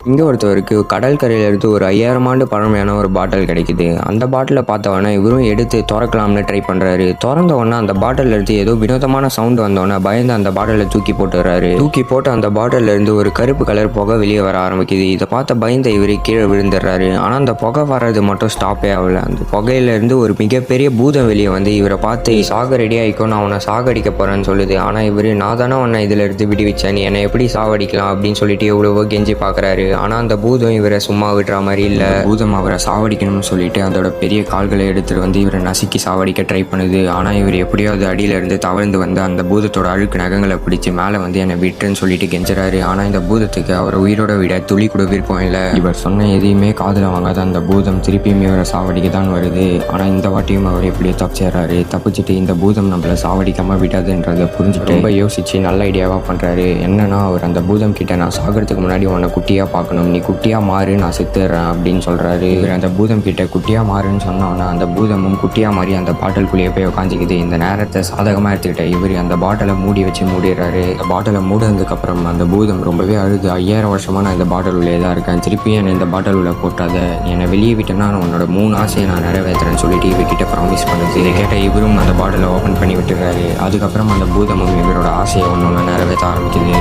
இங்கே ஒருத்தவருக்கு கடற்கரையிலேருந்து ஒரு 5000 ஆண்டு பழமையான ஒரு பாட்டில் கிடைக்குது. அந்த பாட்டிலை பார்த்தவொடனே இவரும் எடுத்து திறக்கலாம்னு ட்ரை பண்ணுறாரு. திறந்த உடனே அந்த பாட்டில் எடுத்து ஏதோ வினோதமான சவுண்டு வந்தோடனே பயந்து அந்த பாட்டிலை தூக்கி போட்டுறாரு. தூக்கி போட்டு அந்த பாட்டில் இருந்து ஒரு கருப்பு கலர் புகை வெளியே வர ஆரம்பிக்குது. இதை பார்த்த பயந்த இவர் கீழே விழுந்துடுறாரு. ஆனால் அந்த புகை வர்றது மட்டும் ஸ்டாப்பே ஆகல. அந்த புகையிலேருந்து ஒரு மிகப்பெரிய பூதம் வெளியே வந்து இவரை பார்த்து சாக ரெடி ஆகிக்கோ, நான் உன்னை சாகடிக்க போகிறேன்னு சொல்லுது. ஆனால் இவர் நான் தானே உன்னை இதில் இருந்து விடுவிச்சேன், நீ என்னை எப்படி சாவடிக்கலாம் அப்படின்னு சொல்லிட்டு எவ்வளவோ கெஞ்சி பார்க்குறாரு. ஆனால் அந்த பூதம் இவரை சும்மா விடுற மாதிரி இல்லை. பூதம் அவரை சாவடிக்கணும்னு சொல்லிட்டு அதோட பெரிய கால்களை எடுத்துட்டு வந்து இவரை நசுக்கி சாவடிக்க ட்ரை பண்ணுது. ஆனால் இவர் எப்படியோ அது அடியில இருந்து தவழ்ந்து வந்து அந்த பூதத்தோட அழுக்கு நகங்களை பிடிச்சி மேலே வந்து என்னை விட்டுன்னு சொல்லிட்டு கெஞ்சுறாரு. ஆனால் இந்த பூதத்துக்கு அவரை உயிரோட விட துளி கூட விருப்பம் இல்லை. இவர் சொன்ன எதையுமே காதில் வாங்காத அந்த பூதம் திருப்பியும் இவரை சாவடிக்க தான் வருது. ஆனால் இந்த வாட்டியும் அவர் எப்படியோ தப்பிச்சிடுறாரு. தப்பிச்சுட்டு இந்த பூதம் நம்மளை சாவடிக்காம விடாதுன்றதை புரிஞ்சுட்டு ரொம்ப யோசிச்சு நல்ல ஐடியாவாக பண்ணுறாரு. என்னன்னா, அவர் அந்த பூதம் கிட்ட நான் சாகிறதுக்கு முன்னாடி உன்னை குட்டியாக பார்க்கணும், நீ குட்டியாக மாறு, நான் செத்துடுறேன் அப்படின்னு சொல்கிறாரு. இவர் அந்த பூதம் கிட்ட குட்டியாக மாறுன்னு சொன்னோன்னா அந்த பூதமும் குட்டியாக மாறி அந்த பாட்டிலுக்குள்ளேயே போய் உட்காந்துக்குது. இந்த நேரத்தை சாதகமாக எடுத்துக்கிட்ட இவர் அந்த பாட்டிலை மூடிடுறாரு. அந்த பாட்டிலை மூடினதுக்கப்புறம் அந்த பூதம் ரொம்பவே அழுது 5000 வருஷமாக நான் இந்த பாட்டில் உள்ளே தான் இருக்கேன், திருப்பியும் என்னை இந்த பாட்டில் உள்ள போட்டாத, என்னை வெளியே விட்டேன்னா நான் உன்னோட 3 ஆசையை நான் நிறைவேற்றுறேன்னு சொல்லிட்டு இவர்கிட்ட ப்ராமிஸ் பண்ணுது. இதை கேட்ட இவரும் அந்த பாட்டிலை ஓப்பன் பண்ணி விட்டுறாரு. அதுக்கப்புறம் அந்த பூதமும் இவரோட ஆசையை ஒன்று நிறைவேற்ற ஆரம்பிக்குது.